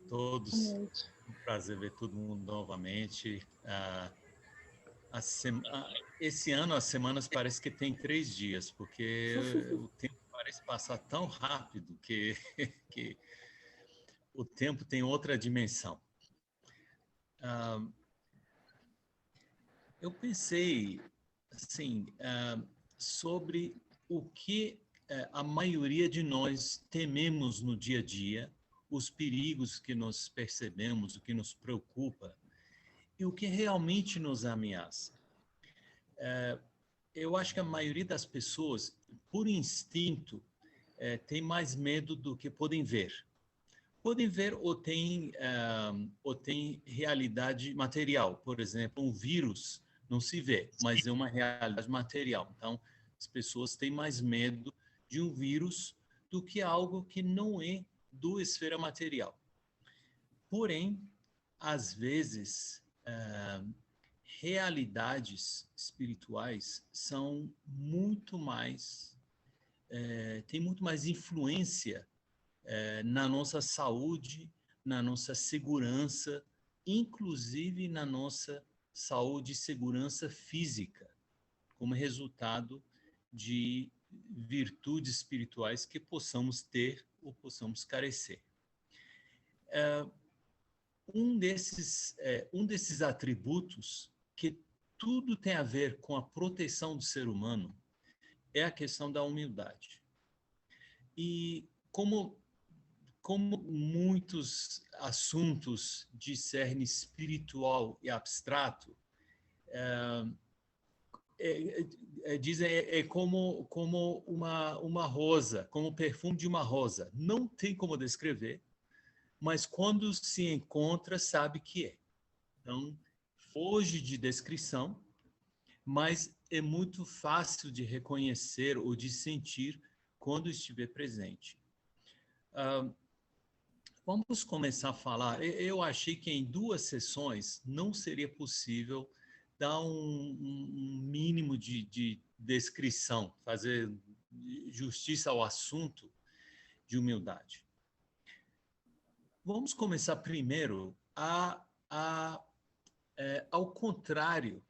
Boa todos. noite. Um prazer ver todo mundo novamente. Esse ano as semanas parece que tem 3 dias, porque o tempo parece passar tão rápido que o tempo tem outra dimensão. Ah, eu pensei assim sobre o que a maioria de nós tememos no dia a dia, os perigos que nós percebemos, o que nos preocupa e o que realmente nos ameaça. Eu acho que a maioria das pessoas, por instinto, tem mais medo do que podem ver. Podem ver ou tem realidade material. Por exemplo, um vírus não se vê, mas é uma realidade material. Então, as pessoas têm mais medo de um vírus do que algo que não é do esfera material. Porém, às vezes, realidades espirituais são muito mais, têm muito mais influência na nossa saúde, na nossa segurança, inclusive na nossa saúde e segurança física, como resultado de virtudes espirituais que possamos ter ou possamos carecer. Um desses atributos que tudo tem a ver com a proteção do ser humano é a questão da humildade. E como muitos assuntos de cerne espiritual e abstrato, dizem como uma rosa, como o perfume de uma rosa. Não tem como descrever, mas quando se encontra, sabe que é. Então, foge de descrição, mas é muito fácil de reconhecer ou de sentir quando estiver presente. Vamos começar a falar. Eu achei que em 2 sessões não seria possível dar um mínimo de descrição, fazer justiça ao assunto de humildade. Vamos começar primeiro ao contrário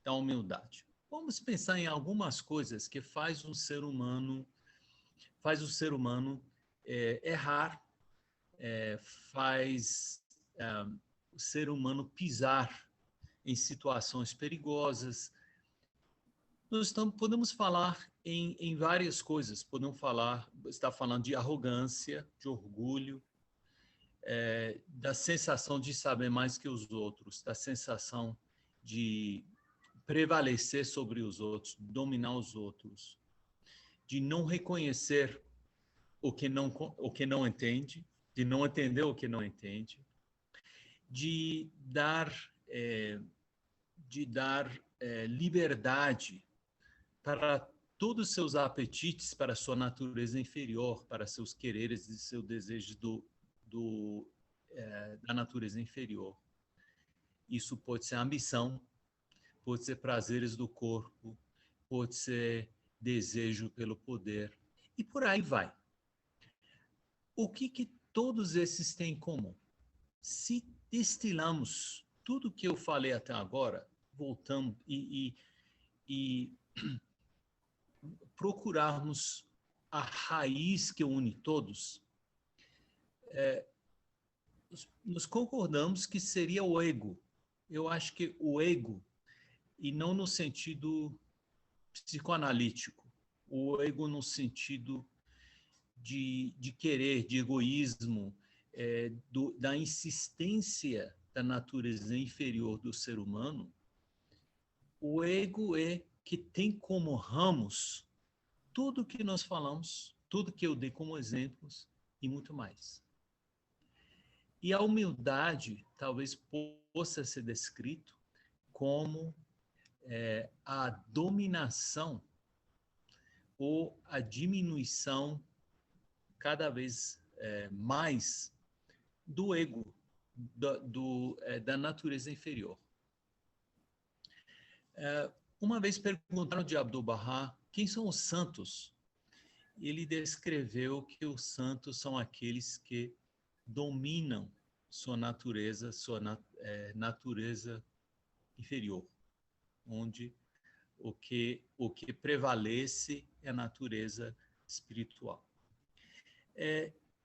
da humildade. Vamos pensar em algumas coisas que faz o ser humano errar, faz o ser humano pisar em situações perigosas. Podemos falar em várias coisas. Podemos estar falando de arrogância, de orgulho, da sensação de saber mais que os outros, da sensação de prevalecer sobre os outros, dominar os outros, de não reconhecer o que não entende, de não entender o que não entende, de dar liberdade para todos os seus apetites, para a sua natureza inferior, para seus quereres e seus desejos da natureza inferior. Isso pode ser ambição, pode ser prazeres do corpo, pode ser desejo pelo poder, e por aí vai. O que todos esses têm em comum? Se destilamos tudo que eu falei até agora, voltamos e procurarmos a raiz que une todos, nos concordamos que seria o ego. Eu acho que o ego, e não no sentido psicoanalítico, o ego no sentido de querer, de egoísmo, da insistência da natureza inferior do ser humano, o ego é que tem como ramos tudo que nós falamos, tudo que eu dei como exemplos e muito mais. E a humildade talvez possa ser descrito como a dominação ou a diminuição cada vez mais do ego, da natureza inferior. Uma vez perguntaram de Abdu'l-Bahá quem são os santos. Ele descreveu que os santos são aqueles que dominam sua natureza inferior, onde o que prevalece é a natureza espiritual.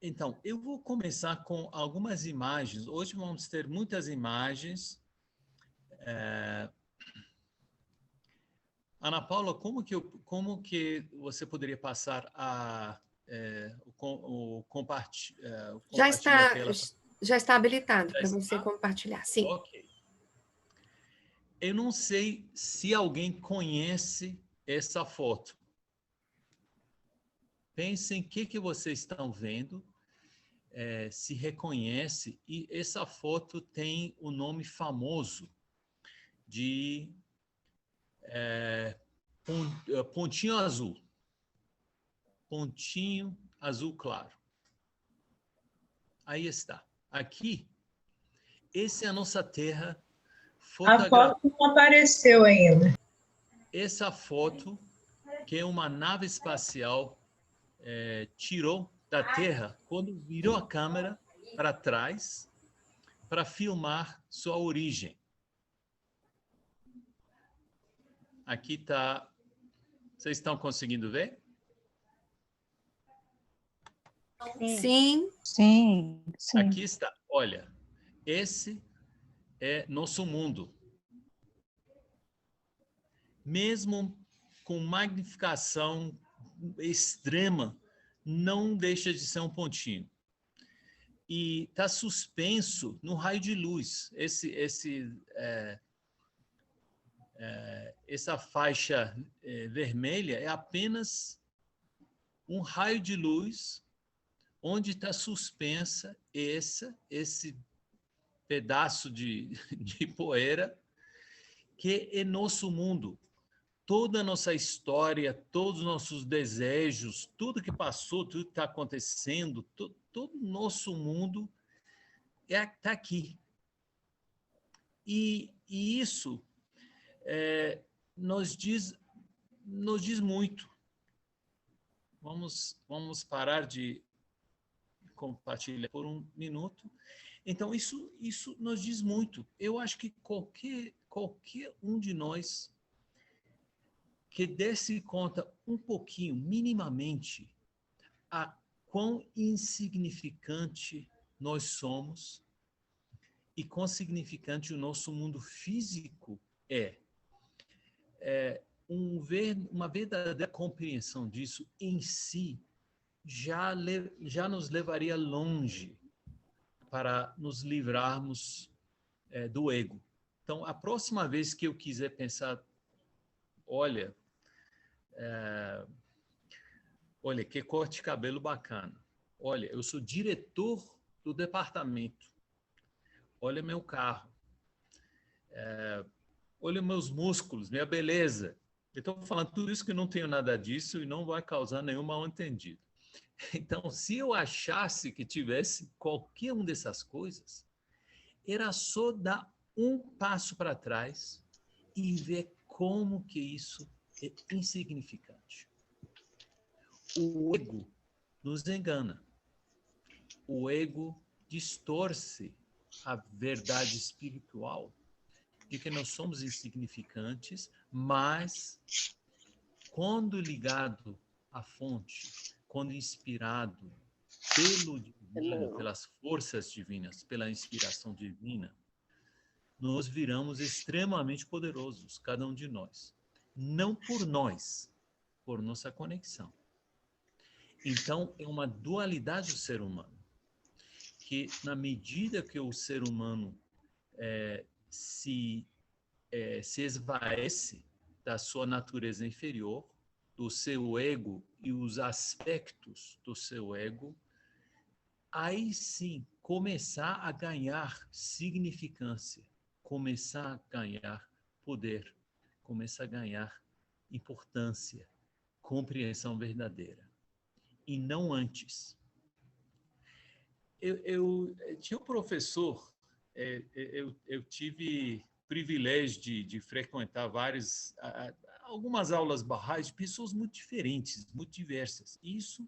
Então, eu vou começar com algumas imagens. Hoje vamos ter muitas imagens. Ana Paula, como que você poderia passar o compartilha a tela? Já está habilitado para você compartilhar, sim. Ok. Eu não sei se alguém conhece essa foto. Pensem o que vocês estão vendo, se reconhece, e essa foto tem o nome famoso de pontinho azul. Pontinho azul claro. Aí está. Aqui, essa é a nossa Terra fotografada. A foto não apareceu ainda. Essa foto, que é uma nave espacial tirou da Terra quando virou a câmera para trás para filmar sua origem. Aqui está. Vocês estão conseguindo ver? Sim. Sim, sim. Aqui está. Olha, esse é nosso mundo. Mesmo com magnificação extrema, não deixa de ser um pontinho. E está suspenso no raio de luz. Essa faixa vermelha é apenas um raio de luz onde está suspensa esse pedaço de poeira que é nosso mundo. Toda a nossa história, todos os nossos desejos, tudo que passou, tudo que está acontecendo, todo o nosso mundo está aqui. E isso nos diz muito. Vamos parar de compartilhar por um minuto. Então, isso nos diz muito. Eu acho que qualquer um de nós que desse conta um pouquinho, minimamente, a quão insignificante nós somos e quão significante o nosso mundo físico uma verdadeira compreensão disso em si já nos levaria longe para nos livrarmos do ego. Então, a próxima vez que eu quiser pensar, olha, que corte de cabelo bacana. Olha, eu sou diretor do departamento. Olha meu carro. Olha meus músculos, minha beleza. Eu estou falando tudo isso que não tenho nada disso e não vai causar nenhum mal-entendido. Então, se eu achasse que tivesse qualquer uma dessas coisas, era só dar um passo para trás e ver como que isso é insignificante. O ego nos engana. O ego distorce a verdade espiritual de que nós somos insignificantes, mas quando ligado à fonte, quando inspirado pelo divino, pelas forças divinas, pela inspiração divina, nós viramos extremamente poderosos, cada um de nós. Não por nós, por nossa conexão. Então, é uma dualidade do ser humano, que na medida que o ser humano se esvaece da sua natureza inferior, do seu ego e os aspectos do seu ego, aí sim começar a ganhar significância, começar a ganhar poder, começar a ganhar importância, compreensão verdadeira. E não antes. Eu tinha um professor, eu tive privilégio de frequentar algumas aulas barrais de pessoas muito diferentes, muito diversas. E isso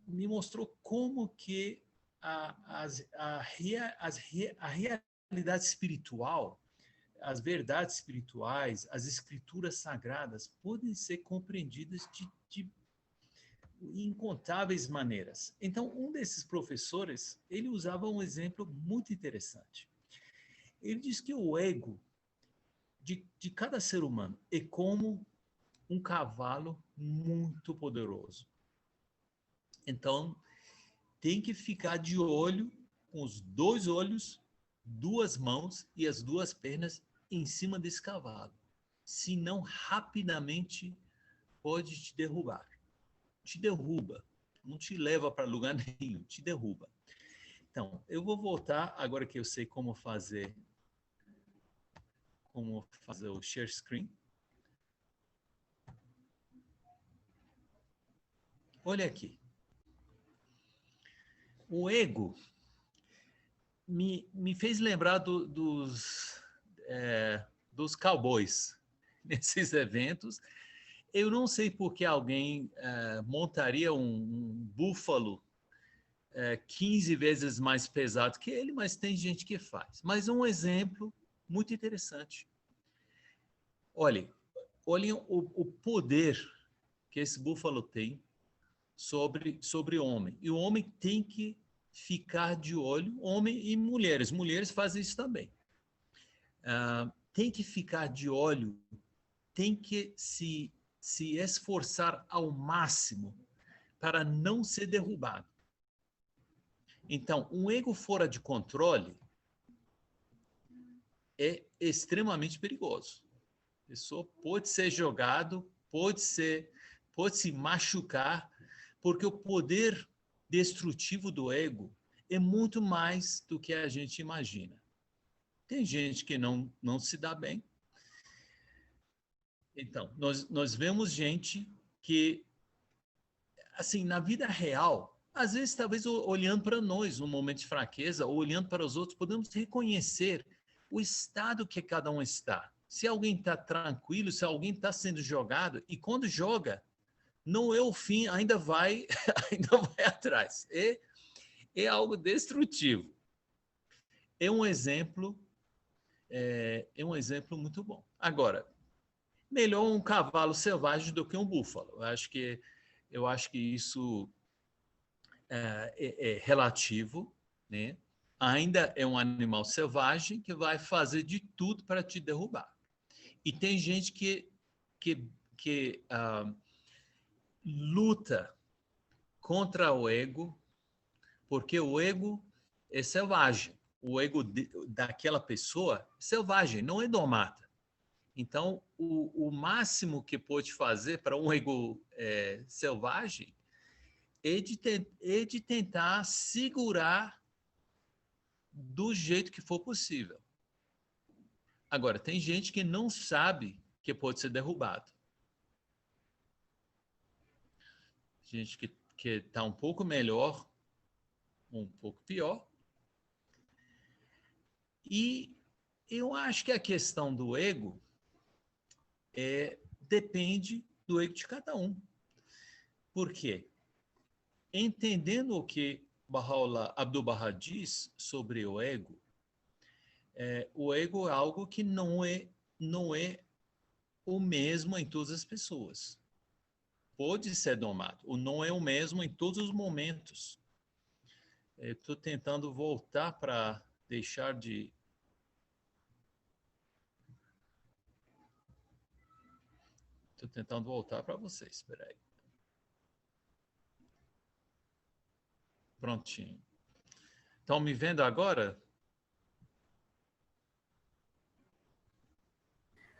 me mostrou como que a realidade espiritual, as verdades espirituais, as escrituras sagradas podem ser compreendidas de incontáveis maneiras. Então, um desses professores, ele usava um exemplo muito interessante. Ele diz que o ego de cada ser humano é como um cavalo muito poderoso. Então, tem que ficar de olho, com os 2 olhos, 2 mãos e as 2 pernas em cima desse cavalo. Senão, rapidamente pode te derrubar. Te derruba. Não te leva para lugar nenhum, te derruba. Então, eu vou voltar, agora que eu sei como fazer o share screen. Olha aqui. O ego me fez lembrar dos cowboys nesses eventos. Eu não sei por que alguém montaria um búfalo 15 vezes mais pesado que ele, mas tem gente que faz. Mas um exemplo muito interessante. Olhem o poder que esse búfalo tem sobre o homem. E o homem tem que ficar de olho, homem e mulheres. Mulheres fazem isso também. Tem que ficar de olho, tem que se esforçar ao máximo para não ser derrubado. Então, um ego fora de controle é extremamente perigoso. A pessoa pode ser jogado, pode se machucar, porque o poder destrutivo do ego é muito mais do que a gente imagina. Tem gente que não se dá bem. Então, nós vemos gente que, assim, na vida real, às vezes, talvez olhando para nós, num momento de fraqueza, ou olhando para os outros, podemos reconhecer o estado que cada um está. Se alguém está tranquilo, se alguém está sendo jogado, e quando joga, não é o fim, ainda vai atrás. É algo destrutivo. É um exemplo muito bom. Agora, melhor um cavalo selvagem do que um búfalo. Eu acho que isso é relativo, né? Ainda é um animal selvagem que vai fazer de tudo para te derrubar. E tem gente que luta contra o ego, porque o ego é selvagem. O ego daquela pessoa é selvagem, não é domada. Então, o máximo que pode fazer para um ego selvagem é de tentar segurar do jeito que for possível. Agora, tem gente que não sabe que pode ser derrubado. Gente que está um pouco melhor, um pouco pior. E eu acho que a questão do ego depende do ego de cada um. Por quê? Entendendo o que Baha'u'lláh Abdu'l-Bahá diz sobre o ego é algo que não é o mesmo em todas as pessoas. Pode ser domado, ou não é o mesmo em todos os momentos. Estou tentando voltar para deixar de... Estou tentando voltar para vocês, espera aí. Prontinho. Estão me vendo agora?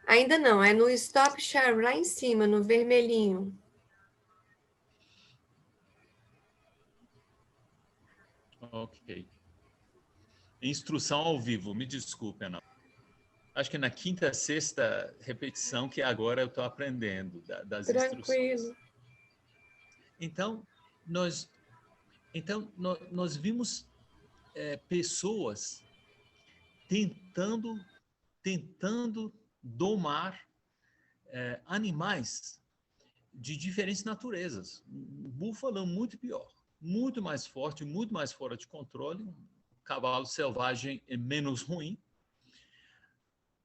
Ainda não, é no Stop Share lá em cima, no vermelhinho. Ok. Instrução ao vivo, me desculpe, Ana. Acho que na quinta, sexta repetição que agora eu estou aprendendo das instruções. Então, nós vimos pessoas tentando domar animais de diferentes naturezas. O búfalo é muito pior, muito mais forte, muito mais fora de controle. Um cavalo selvagem é menos ruim.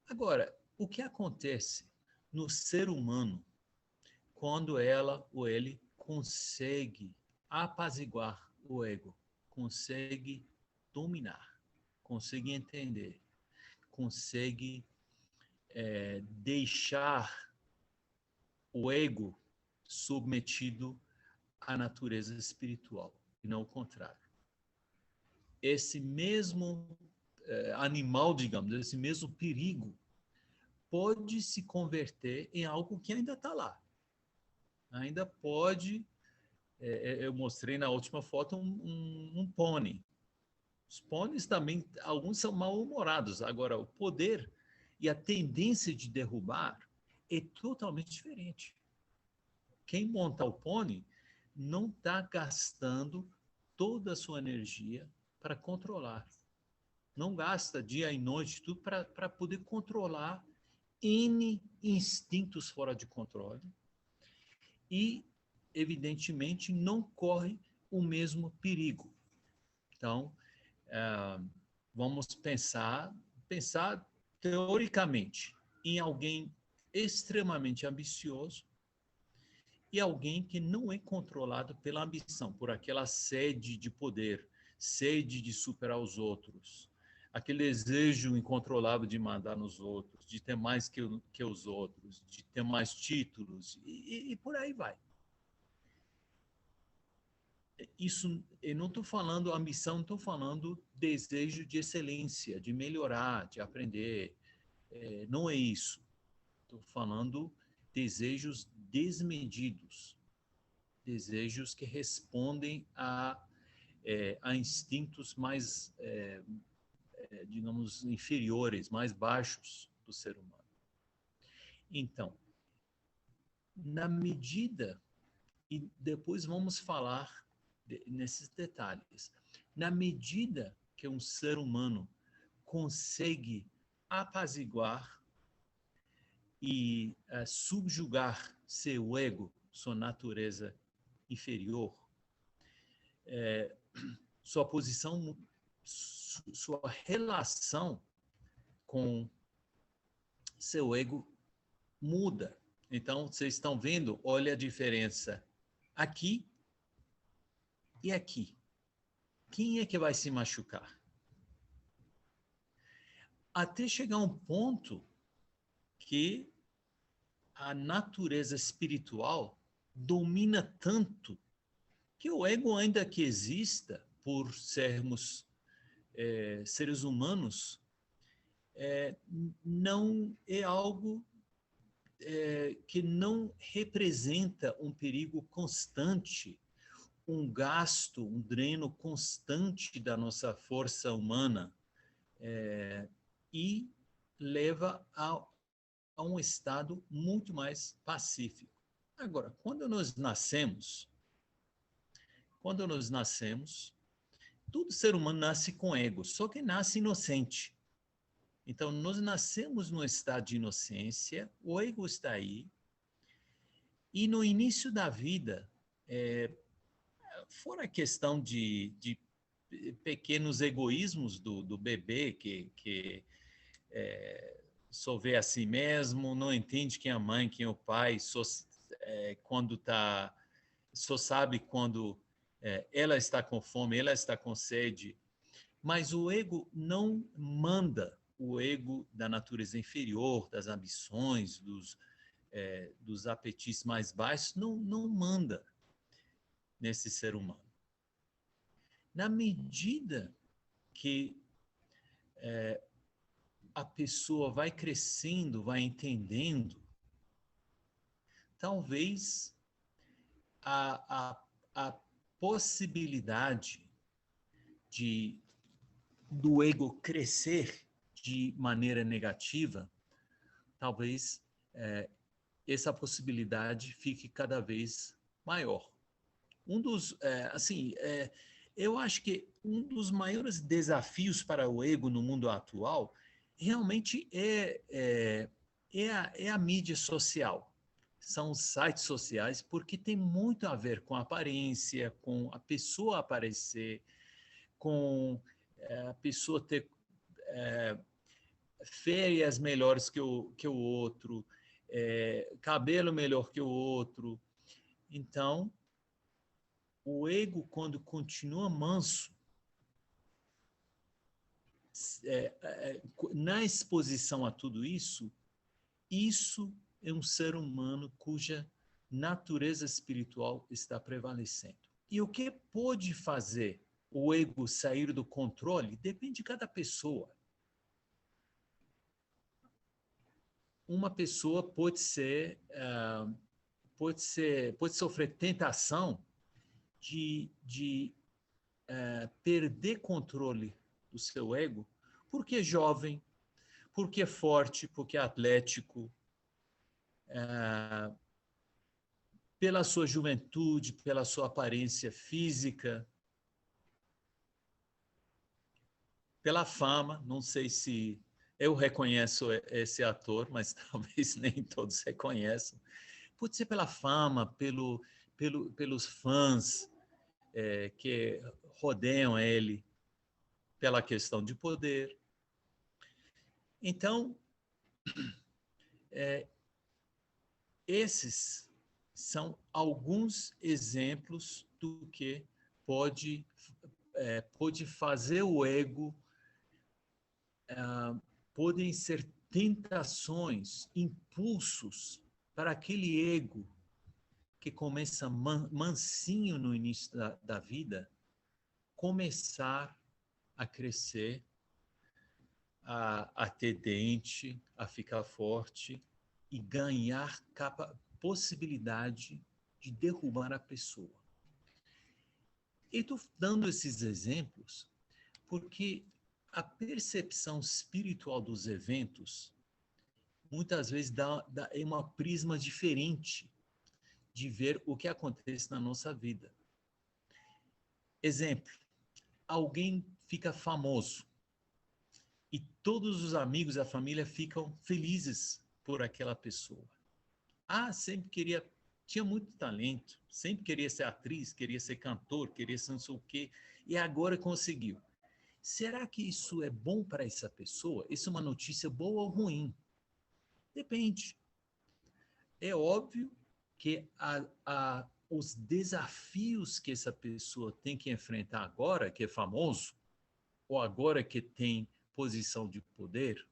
Agora, o que acontece no ser humano quando ela ou ele consegue apaziguar o ego, consegue dominar, consegue entender, consegue deixar o ego submetido à natureza espiritual, e não o contrário. Esse mesmo animal, digamos, esse mesmo perigo, pode se converter em algo que ainda está lá. Ainda pode... eu mostrei na última foto um pônei. Os pôneis também, alguns são mal-humorados. Agora, o poder e a tendência de derrubar é totalmente diferente. Quem monta o pônei não está gastando toda a sua energia para controlar. Não gasta dia e noite tudo para poder controlar N instintos fora de controle. E, evidentemente, não corre o mesmo perigo. Então, vamos pensar teoricamente em alguém extremamente ambicioso e alguém que não é controlado pela ambição, por aquela sede de poder, sede de superar os outros, aquele desejo incontrolável de mandar nos outros, de ter mais que os outros, de ter mais títulos, e por aí vai. Isso, eu não estou falando ambição, não estou falando desejo de excelência, de melhorar, de aprender. Não é isso. Estou falando desejos desmedidos, desejos que respondem a instintos mais, digamos, inferiores, mais baixos do ser humano. Então, na medida, e depois vamos falar nesses detalhes, na medida que um ser humano consegue apaziguar e subjugar seu ego, sua natureza inferior, sua posição, sua relação com seu ego muda. Então, vocês estão vendo, olha a diferença aqui e aqui. Quem é que vai se machucar? Até chegar um ponto que a natureza espiritual domina tanto que o ego, ainda que exista, por sermos seres humanos, não é algo que não representa um perigo constante, um gasto, um dreno constante da nossa força humana, e leva a um estado muito mais pacífico. Agora, quando nós nascemos, todo ser humano nasce com ego, só que nasce inocente. Então, nós nascemos num estado de inocência, o ego está aí, e no início da vida, fora a questão de pequenos egoísmos do bebê, que só vê a si mesmo, não entende quem é a mãe, quem é o pai, só sabe quando ela está com fome, ela está com sede. Mas o ego não manda, o ego da natureza inferior, das ambições, dos apetites mais baixos, não manda nesse ser humano. Na medida que a pessoa vai crescendo, vai entendendo, talvez a possibilidade do ego crescer de maneira negativa, talvez essa possibilidade fique cada vez maior. Eu acho que um dos maiores desafios para o ego no mundo atual realmente é a mídia social. são os sites sociais, porque tem muito a ver com a aparência, com a pessoa aparecer, com a pessoa ter férias melhores que o outro, cabelo melhor que o outro. Então, o ego, quando continua manso, na exposição a tudo isso, isso é um ser humano cuja natureza espiritual está prevalecendo. E o que pode fazer o ego sair do controle depende de cada pessoa. Uma pessoa pode sofrer tentação de perder controle do seu ego porque é jovem, porque é forte, porque é atlético, pela sua juventude, pela sua aparência física, pela fama. Não sei se eu reconheço esse ator, mas talvez nem todos reconheçam. Pode ser pela fama, pelos fãs que rodeiam ele, pela questão de poder. Então, esses são alguns exemplos do que pode fazer o ego, podem ser tentações, impulsos para aquele ego que começa mansinho no início da vida, começar a crescer, a ter dente, a ficar forte e ganhar possibilidade de derrubar a pessoa. E estou dando esses exemplos porque a percepção espiritual dos eventos muitas vezes é uma prisma diferente de ver o que acontece na nossa vida. Exemplo, alguém fica famoso e todos os amigos, a família ficam felizes por aquela pessoa. Tinha muito talento, sempre queria ser atriz, queria ser cantor, queria ser não sei o quê, e agora conseguiu. Será que isso é bom para essa pessoa? Isso é uma notícia boa ou ruim? Depende. É óbvio que os desafios que essa pessoa tem que enfrentar agora, que é famoso, ou agora que tem posição de poder,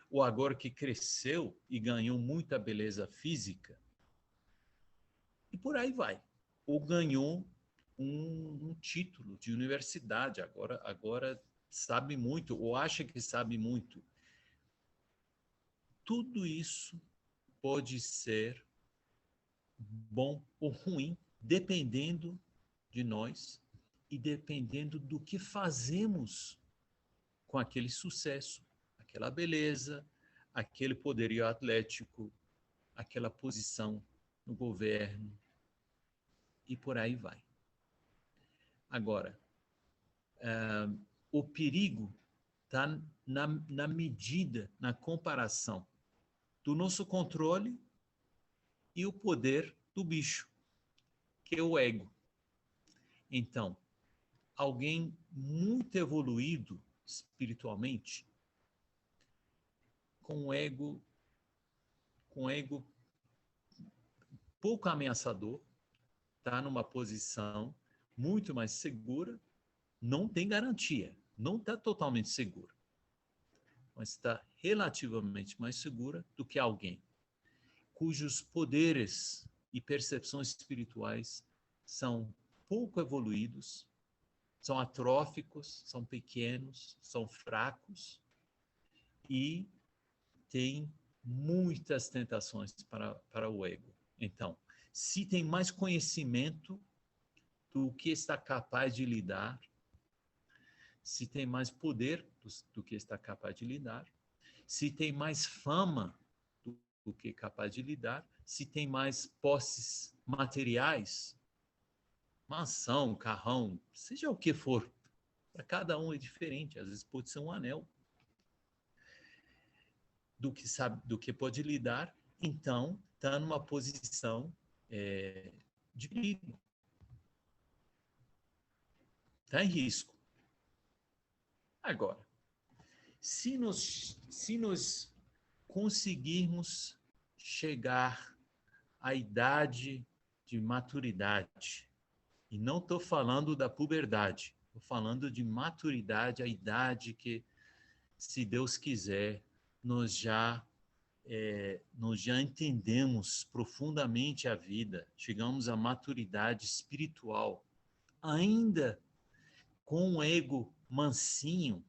ou agora que cresceu e ganhou muita beleza física, e por aí vai. Ou ganhou um título de universidade, agora sabe muito, ou acha que sabe muito. Tudo isso pode ser bom ou ruim, dependendo de nós e dependendo do que fazemos com aquele sucesso, aquela beleza, aquele poderio atlético, aquela posição no governo, e por aí vai. Agora, o perigo está na medida, na comparação do nosso controle e o poder do bicho, que é o ego. Então, alguém muito evoluído espiritualmente, com ego pouco ameaçador, está numa posição muito mais segura, não tem garantia, não está totalmente segura, mas está relativamente mais segura do que alguém cujos poderes e percepções espirituais são pouco evoluídos, são atróficos, são pequenos, são fracos e têm muitas tentações para o ego. Então, se tem mais conhecimento do que está capaz de lidar, se tem mais poder do que está capaz de lidar, se tem mais fama do que é capaz de lidar, se tem mais posses materiais, mansão, carrão, seja o que for, para cada um é diferente, às vezes pode ser um anel, do que sabe, do que pode lidar, então está numa posição de perigo. Está em risco. Agora, se nós conseguirmos chegar à idade de maturidade, e não estou falando da puberdade, estou falando de maturidade, a idade que, se Deus quiser, nós já entendemos profundamente a vida, chegamos à maturidade espiritual, ainda com o ego mansinho,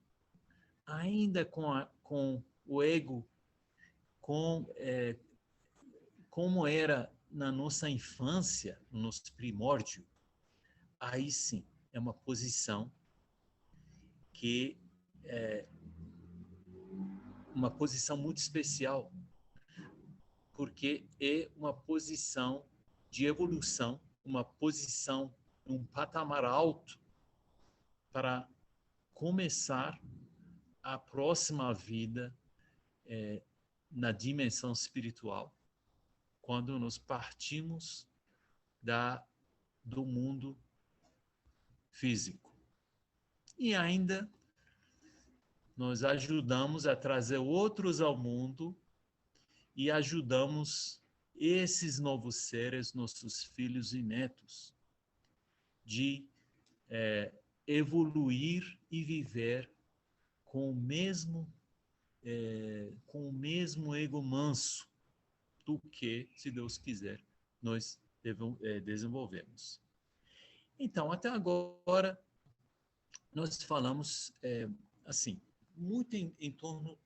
ainda com o ego como era na nossa infância, no nosso primórdio, aí sim é uma posição que é uma posição muito especial, porque é uma posição de evolução, uma posição, um patamar alto para começar a próxima vida na dimensão espiritual, quando nós partimos do mundo físico. E ainda nós ajudamos a trazer outros ao mundo e ajudamos esses novos seres, nossos filhos e netos, de evoluir e viver com o mesmo ego manso do que, se Deus quiser, nós desenvolvemos. Então, até agora, nós falamos, assim, muito em torno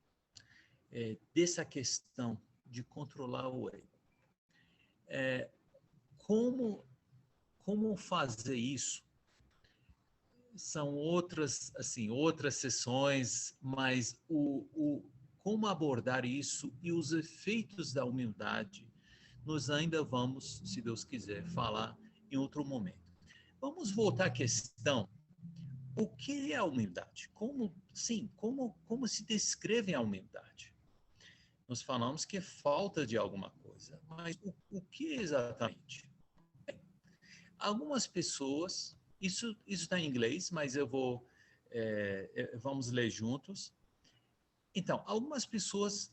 dessa questão de controlar o ego. Como fazer isso? São outras sessões, mas como abordar isso e os efeitos da humildade, nós ainda vamos, se Deus quiser, falar em outro momento. Vamos voltar à questão: o que é a humildade? Como se descreve a humildade? Nós falamos que é falta de alguma coisa, mas o que exatamente? Algumas pessoas, isso está em inglês, mas vamos ler juntos. Então, algumas pessoas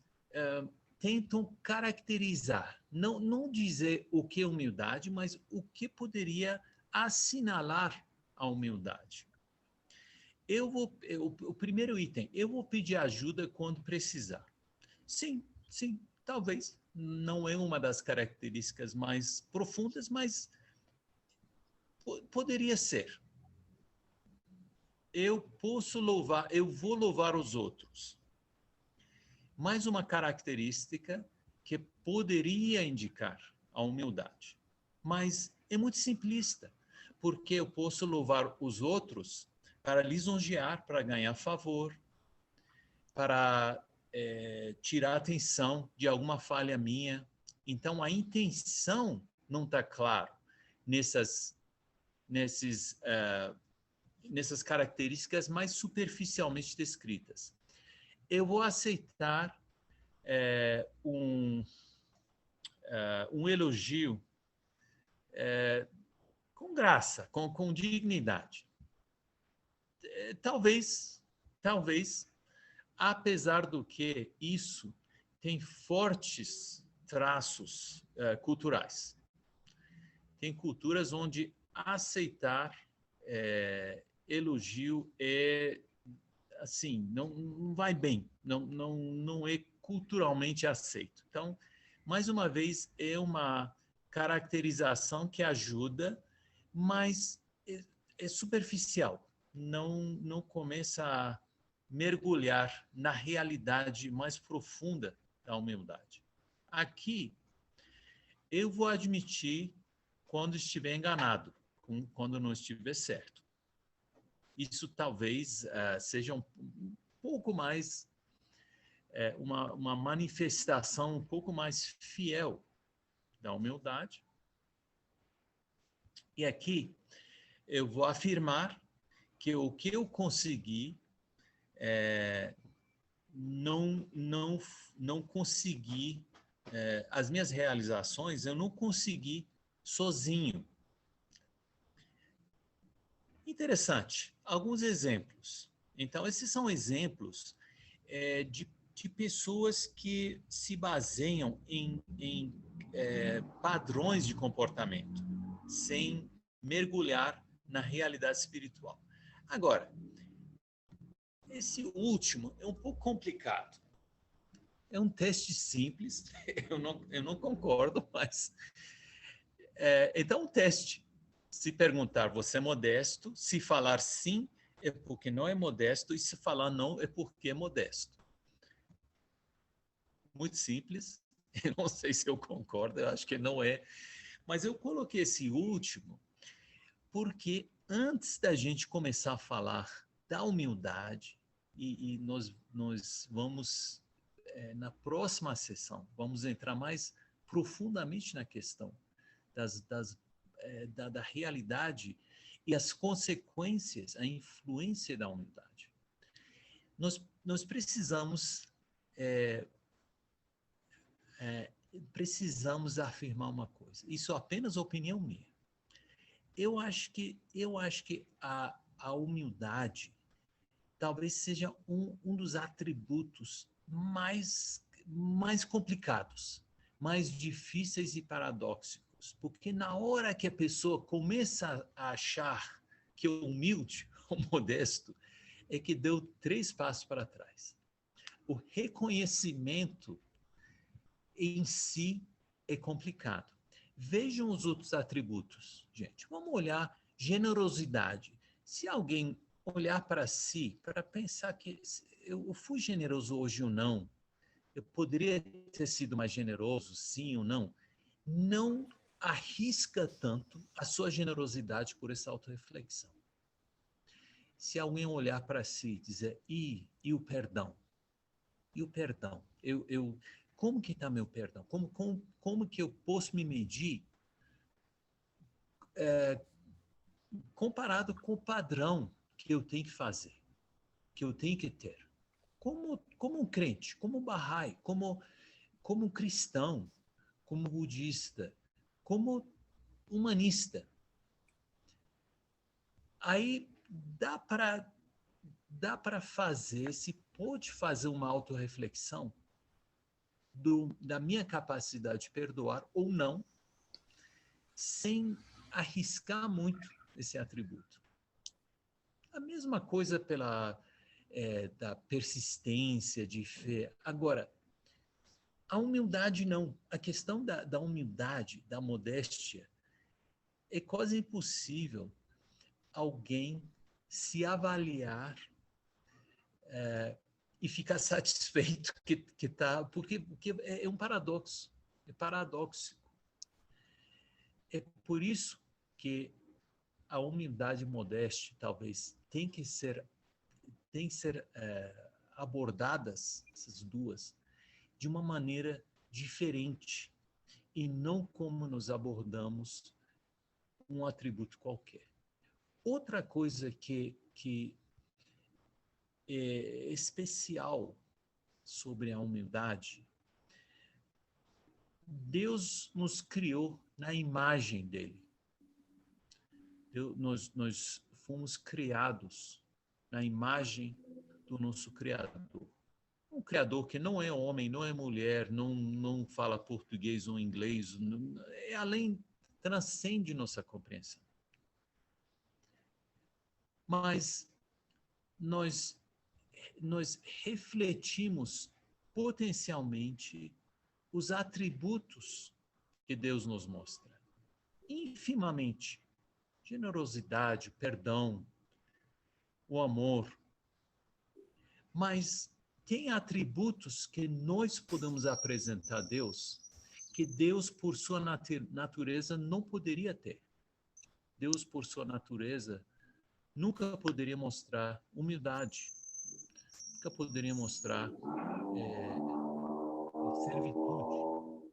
tentam caracterizar, não dizer o que é humildade, mas o que poderia assinalar a humildade. O primeiro item, eu vou pedir ajuda quando precisar. Sim, talvez não é uma das características mais profundas, mas poderia ser. Eu vou louvar os outros. Mais uma característica que poderia indicar a humildade. Mas é muito simplista, porque eu posso louvar os outros para lisonjear, para ganhar favor, para tirar atenção de alguma falha minha. Então, a intenção não está clara nessas características mais superficialmente descritas. Eu vou aceitar um elogio com graça, com dignidade. Talvez, apesar do que isso tem fortes traços culturais. Tem culturas onde aceitar elogio assim, não vai bem, não é culturalmente aceito. Então, mais uma vez, é uma caracterização que ajuda, mas é superficial, não começa a mergulhar na realidade mais profunda da humildade. Aqui, eu vou admitir quando estiver enganado, quando não estiver certo. Isso talvez seja um pouco mais, uma manifestação um pouco mais fiel da humildade. E aqui eu vou afirmar que o que eu consegui, não consegui as minhas realizações eu não consegui sozinho. Interessante. Alguns exemplos. Então, esses são exemplos de pessoas que se baseiam em padrões de comportamento, sem mergulhar na realidade espiritual. Agora, esse último é um pouco complicado. É um teste simples, eu não concordo, mas... então, um teste. Se perguntar, você é modesto? Se falar sim, é porque não é modesto, e se falar não, é porque é modesto. Muito simples. Eu não sei se eu concordo, eu acho que não é. Mas eu coloquei esse último porque antes da gente começar a falar da humildade, e nós vamos, na próxima sessão, vamos entrar mais profundamente na questão da realidade e as consequências, a influência da humildade. Nós precisamos precisamos afirmar uma coisa. Isso é apenas opinião minha. Eu acho que a humildade talvez seja um dos atributos mais complicados, mais difíceis e paradóxicos, porque na hora que a pessoa começa a achar que é humilde ou modesto, é que deu 3 passos para trás. O reconhecimento em si é complicado. Vejam os outros atributos, gente. Vamos olhar generosidade. Se alguém olhar para si, para pensar que eu fui generoso hoje ou não, eu poderia ter sido mais generoso, sim ou não, não arrisca tanto a sua generosidade por essa autorreflexão. Se alguém olhar para si e dizer, e o perdão? E o perdão? Como que está meu perdão? Como que eu posso me medir comparado com o padrão que eu tenho que fazer, que eu tenho que ter? Como um crente, como um Bahá'í, como um cristão, como budista, como humanista. Aí dá para fazer, se pode fazer uma autorreflexão da minha capacidade de perdoar ou não, sem arriscar muito esse atributo. A mesma coisa da persistência, de fé. Agora, a humildade não. A questão da humildade, da modéstia, é quase impossível alguém se avaliar e ficar satisfeito que está... Porque é um paradoxo. É paradóxico. É por isso que a humildade e modéstia, talvez, tem que ser abordadas, essas duas, de uma maneira diferente e não como nos abordamos um atributo qualquer. Outra coisa que é especial sobre a humildade, Deus nos criou na imagem dele. Nós fomos criados na imagem do nosso Criador. Um Criador que não é homem, não é mulher, não fala português ou inglês, é além, transcende nossa compreensão. Mas nós refletimos potencialmente os atributos que Deus nos mostra. Infimamente. Generosidade, perdão, o amor. Mas tem atributos que nós podemos apresentar a Deus que Deus, por sua natureza, não poderia ter. Deus, por sua natureza, nunca poderia mostrar humildade, nunca poderia mostrar servitude,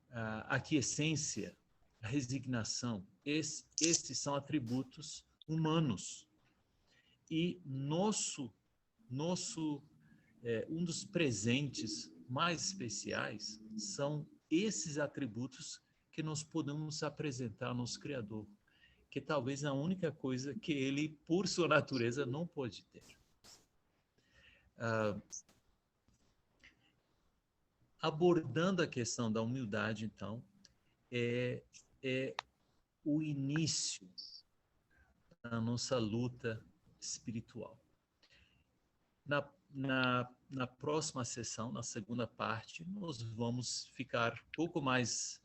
a aquiescência, a resignação. Esses são atributos humanos. E um dos presentes mais especiais são esses atributos que nós podemos apresentar ao nosso Criador, que talvez a única coisa que ele, por sua natureza, não pode ter. Abordando a questão da humildade, então, é o início da nossa luta espiritual. Na próxima sessão, na segunda parte, nós vamos ficar um pouco mais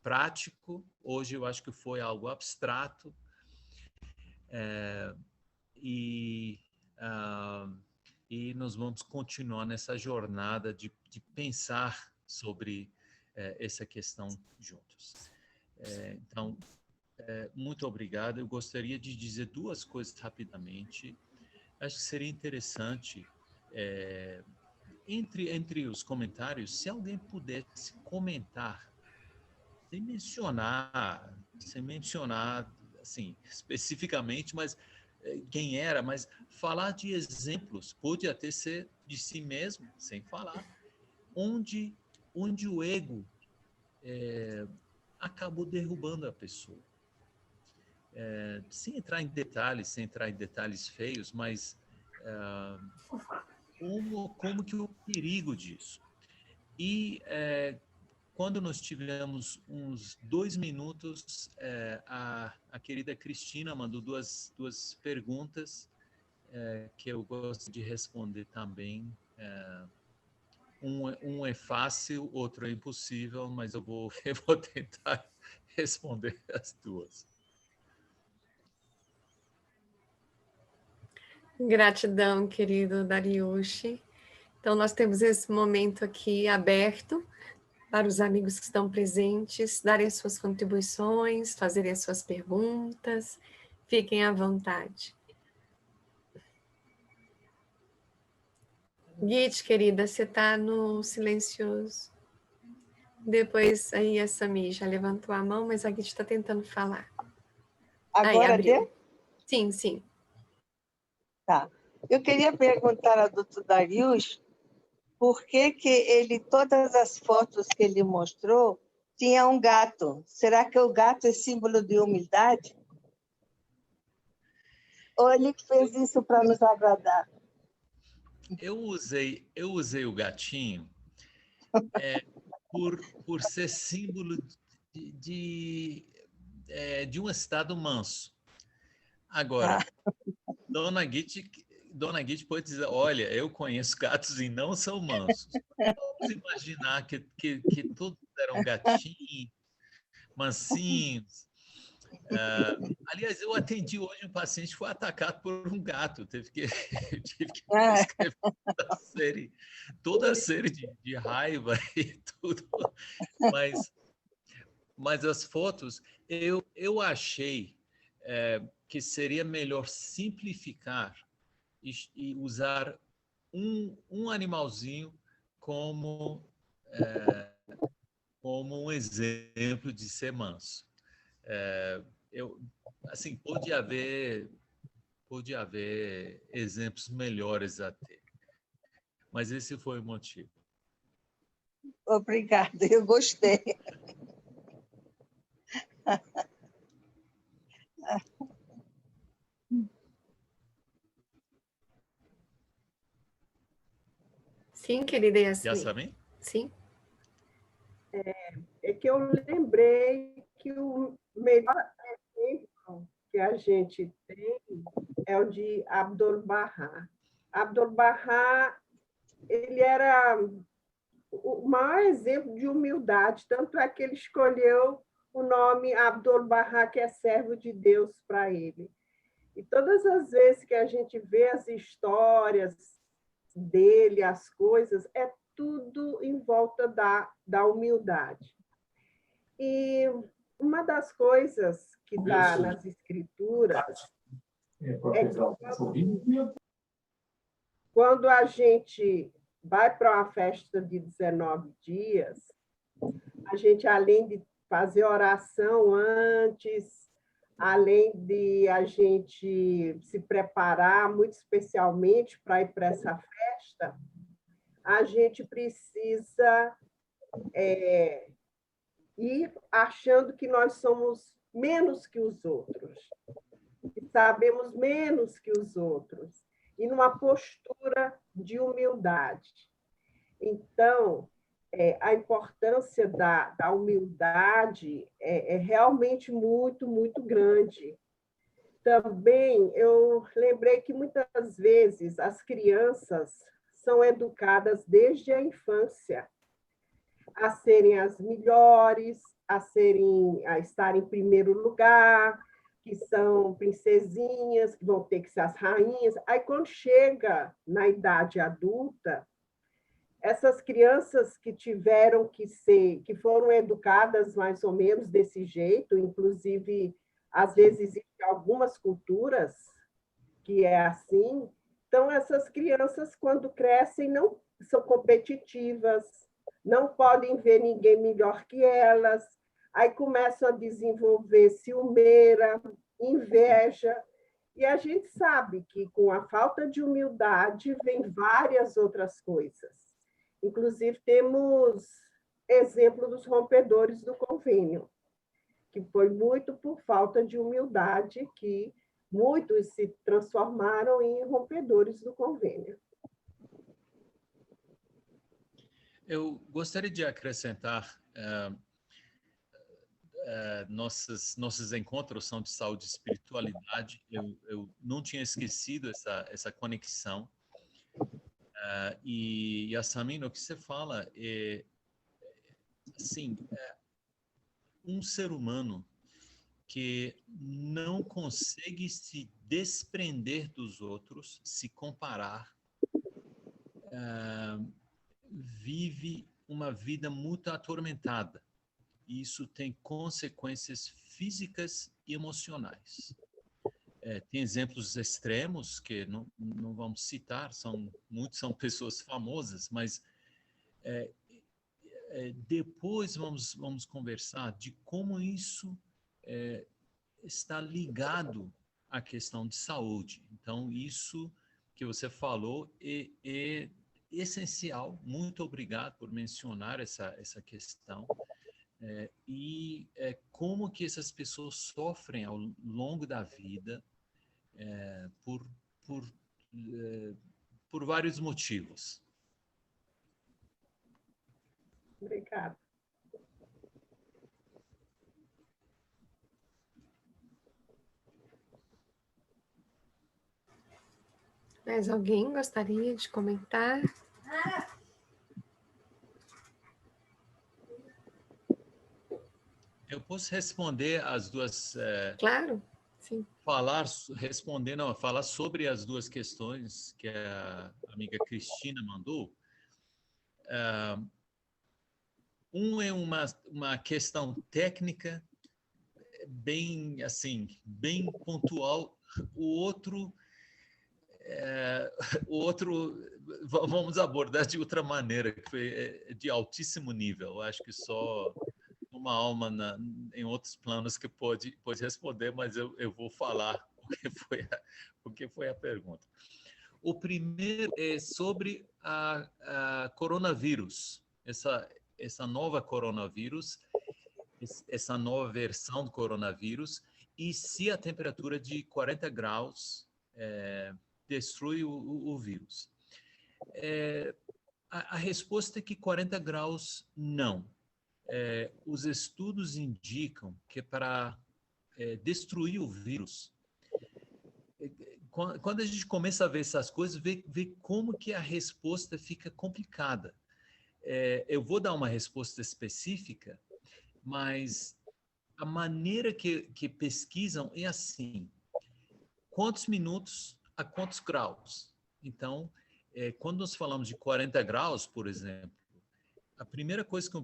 prático. Hoje eu acho que foi algo abstrato. E nós vamos continuar nessa jornada de pensar sobre essa questão juntos. Então, muito obrigado. Eu gostaria de dizer duas coisas rapidamente. Acho que seria interessante, entre os comentários, se alguém pudesse comentar, sem mencionar assim, especificamente, mas quem era, mas falar de exemplos, pode até ser de si mesmo, sem falar, onde o ego acabou derrubando a pessoa. Sem entrar em detalhes feios, mas como que o perigo disso. E quando nós tivemos uns 2 minutos, a querida Cristina mandou duas perguntas que eu gosto de responder também. Um é fácil, outro é impossível, mas eu vou tentar responder as duas. Gratidão, querido Dariushi. Então, nós temos esse momento aqui aberto para os amigos que estão presentes darem as suas contribuições, fazerem as suas perguntas. Fiquem à vontade. Git, querida, você está no silencioso. Depois, aí a Sami já levantou a mão, mas a Git está tentando falar. Agora deu? Sim, sim. Tá. Eu queria perguntar ao doutor Dariush por que ele, todas as fotos que ele mostrou, tinha um gato. Será que o gato é símbolo de humildade? Ou ele fez isso para nos agradar? Eu usei o gatinho por ser símbolo de um estado manso. Agora, Dona Git pode dizer, olha, eu conheço gatos e não são mansos. Vamos imaginar que todos eram gatinhos, mansinhos. Aliás, eu atendi hoje um paciente que foi atacado por um gato. Tive que escrever toda a série de raiva e tudo. Mas as fotos, eu achei que seria melhor simplificar e usar um animalzinho como um exemplo de ser manso. Assim, pode haver exemplos melhores até, mas esse foi o motivo. Obrigada, eu gostei. Sim, querida Yasmin. Yasmin? Sim. É que eu lembrei que o melhor exemplo que a gente tem é o de Abdu'l-Bahá. Abdu'l-Bahá, ele era o maior exemplo de humildade, tanto é que ele escolheu o nome Abdu'l-Bahá, que é servo de Deus, para ele. E todas as vezes que a gente vê as histórias dele, as coisas, é tudo em volta da humildade. E uma das coisas que está nas escrituras é que quando a gente vai para uma festa de 19 dias, a gente, além de fazer oração antes, além de a gente se preparar muito especialmente para ir para essa festa, a gente precisa ir achando que nós somos menos que os outros, que sabemos menos que os outros, e numa postura de humildade. Então, a importância da humildade é realmente muito, muito grande. Também eu lembrei que muitas vezes as crianças são educadas desde a infância a serem as melhores, a estar em primeiro lugar, que são princesinhas, que vão ter que ser as rainhas. Aí, quando chega na idade adulta, essas crianças que tiveram que foram educadas mais ou menos desse jeito, inclusive, às vezes, existem algumas culturas que é assim, então essas crianças, quando crescem, não são competitivas, não podem ver ninguém melhor que elas, aí começam a desenvolver ciumeira, inveja, e a gente sabe que com a falta de humildade vem várias outras coisas. Inclusive, temos exemplo dos rompedores do convênio, que foi muito por falta de humildade que muitos se transformaram em rompedores do convênio. Eu gostaria de acrescentar, nossos encontros são de saúde e espiritualidade. Eu não tinha esquecido essa conexão. E Yasmin, o que você fala é, assim, um ser humano que não consegue se desprender dos outros, se comparar, vive uma vida muito atormentada. E isso tem consequências físicas e emocionais. Tem exemplos extremos que não vamos citar, muitos são pessoas famosas, mas depois vamos conversar de como isso está ligado à questão de saúde. Então, isso que você falou é essencial. Muito obrigado por mencionar essa questão. Como que essas pessoas sofrem ao longo da vida por vários motivos. Obrigada. Mais alguém gostaria de comentar? Eu posso responder as duas... Claro, sim. falar sobre as duas questões que a amiga Cristina mandou. Um é uma questão técnica bem pontual. O outro vamos abordar de outra maneira, que foi de altíssimo nível. Eu acho que só uma alma em outros planos que pode responder, mas eu vou falar o que foi a pergunta. O primeiro é sobre a coronavírus, essa nova coronavírus, essa nova versão do coronavírus, e se a temperatura de 40 graus destrui o vírus. A resposta é que 40 graus não. Os estudos indicam que para destruir o vírus, quando a gente começa a ver essas coisas, vê como que a resposta fica complicada. Eu vou dar uma resposta específica, mas a maneira que pesquisam é assim: quantos minutos a quantos graus? Então, quando nós falamos de 40 graus, por exemplo, a primeira coisa que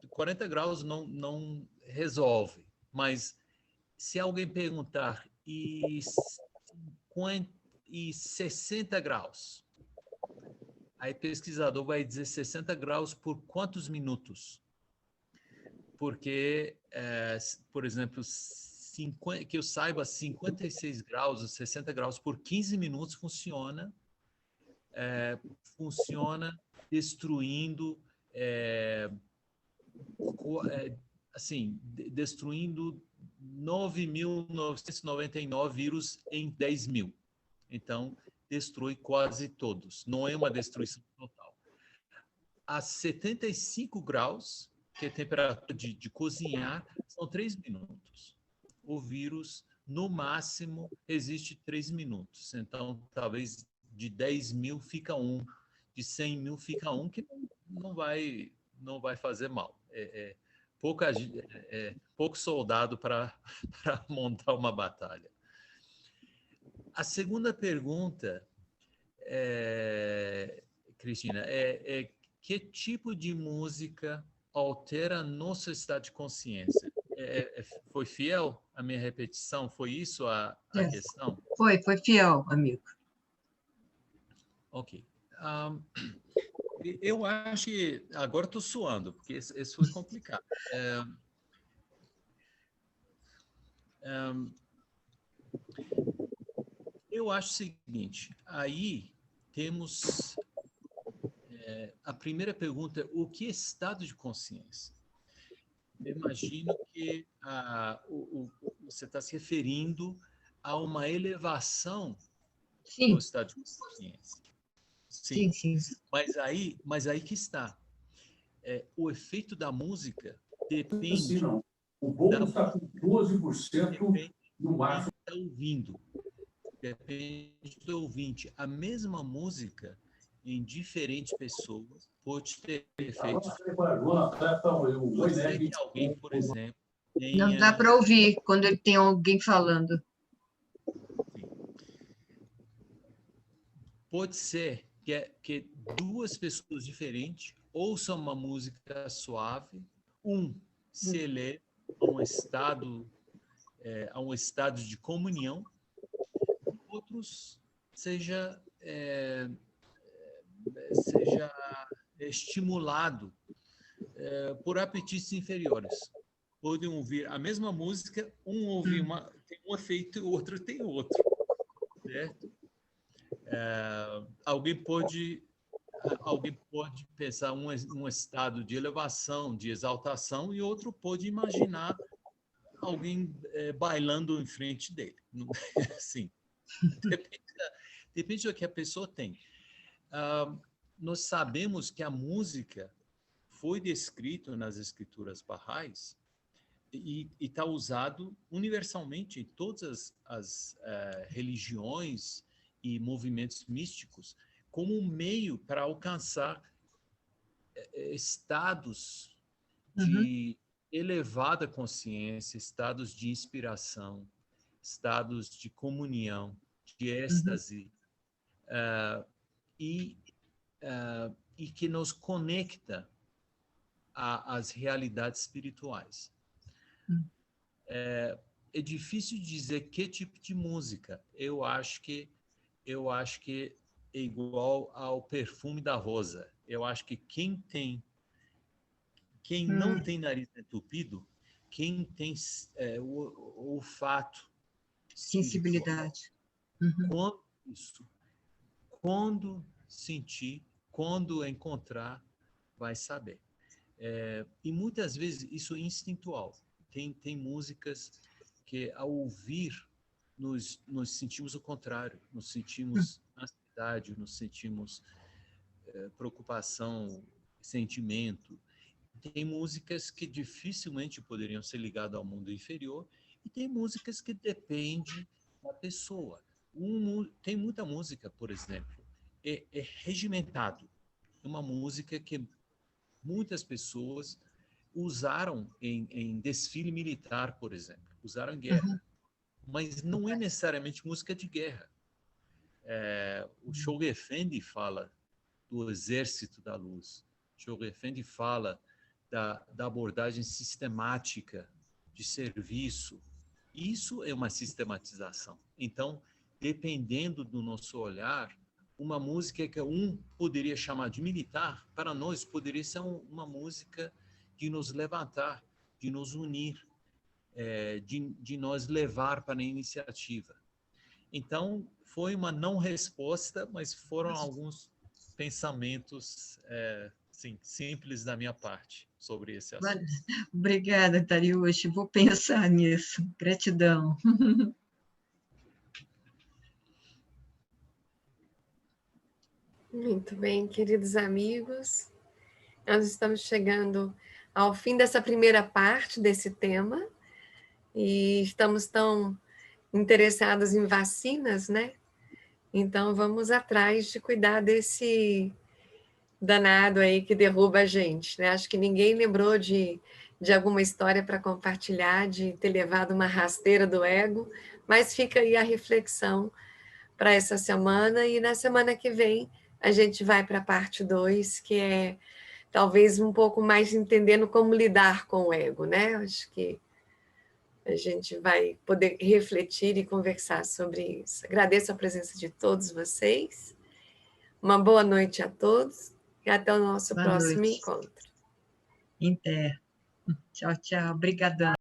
40 graus não resolve, mas se alguém perguntar e 60 graus, aí o pesquisador vai dizer 60 graus por quantos minutos? Porque, por exemplo, que eu saiba, 56 graus ou 60 graus por 15 minutos funciona funciona destruindo, assim, destruindo 9.999 vírus em 10.000. Então, destrói quase todos. Não é uma destruição total. A 75 graus, que é a temperatura de cozinhar, são 3 minutos. O vírus, no máximo, resiste 3 minutos. Então, talvez de 10.000 fica um, de 100.000 fica um, que não vai fazer mal. Pouco soldado para montar uma batalha. A segunda pergunta, Cristina, que tipo de música altera nosso estado de consciência? Foi fiel a minha repetição? Foi isso a questão? Foi fiel, amigo. Ok. Eu acho que... Agora estou suando, porque isso foi complicado. Eu acho o seguinte, aí temos a primeira pergunta, o que é estado de consciência? Eu imagino que você está se referindo a uma elevação do estado de consciência. Sim. Mas aí que está. O efeito da música depende... O bolo está com 12% no máximo. Está ouvindo. Depende do ouvinte. A mesma música em diferentes pessoas pode ter efeitos. Pode ser que alguém, por exemplo, tenha... Não dá para ouvir quando ele tem alguém falando. Sim. Pode ser que duas pessoas diferentes ouçam uma música suave, se eleva a um estado de comunhão, outros seja estimulado por apetites inferiores. Podem ouvir a mesma música, ouve tem um efeito e o outro tem outro, certo? Alguém pode pensar um estado de elevação, de exaltação, e outro pode imaginar alguém bailando em frente dele. Assim, depende do que a pessoa tem. Nós sabemos que a música foi descrita nas escrituras barrais e está usado universalmente em todas as religiões e movimentos místicos como um meio para alcançar estados de elevada consciência, estados de inspiração, estados de comunhão, de êxtase, e que nos conecta às realidades espirituais. É difícil dizer que tipo de música. Eu acho que é igual ao perfume da rosa. Eu acho que quem não tem nariz entupido, quem tem o olfato, sensibilidade. Quando sentir, quando encontrar, vai saber. E muitas vezes isso é instintual. Tem músicas que, ao ouvir, nos sentimos o contrário. Nos sentimos ansiedade, nos sentimos preocupação, sentimento. Tem músicas que dificilmente poderiam ser ligadas ao mundo inferior, e tem músicas que dependem da pessoa. Tem muita música, por exemplo, é regimentado. Uma música que muitas pessoas usaram em desfile militar, por exemplo. Usaram em guerra. Mas não é necessariamente música de guerra. O Shoghi Effendi fala do exército da luz. O Shoghi Effendi fala da abordagem sistemática de serviço. Isso é uma sistematização. Então, dependendo do nosso olhar, uma música que poderia chamar de militar, para nós poderia ser uma música de nos levantar, de nos unir, de nos levar para a iniciativa. Então, foi uma não resposta, mas foram alguns pensamentos sim, simples da minha parte sobre esse assunto. Obrigada, Tariushi. Vou pensar nisso. Gratidão. Muito bem, queridos amigos. Nós estamos chegando ao fim dessa primeira parte desse tema e estamos tão interessados em vacinas, né? Então, vamos atrás de cuidar desse danado aí que derruba a gente, né? Acho que ninguém lembrou de alguma história para compartilhar, de ter levado uma rasteira do ego, mas fica aí a reflexão para essa semana, e na semana que vem a gente vai para a parte 2, que é talvez um pouco mais entendendo como lidar com o ego, né? Acho que a gente vai poder refletir e conversar sobre isso. Agradeço a presença de todos vocês. Uma boa noite a todos e até o nosso próximo encontro. Inter. Tchau, tchau. Obrigadão.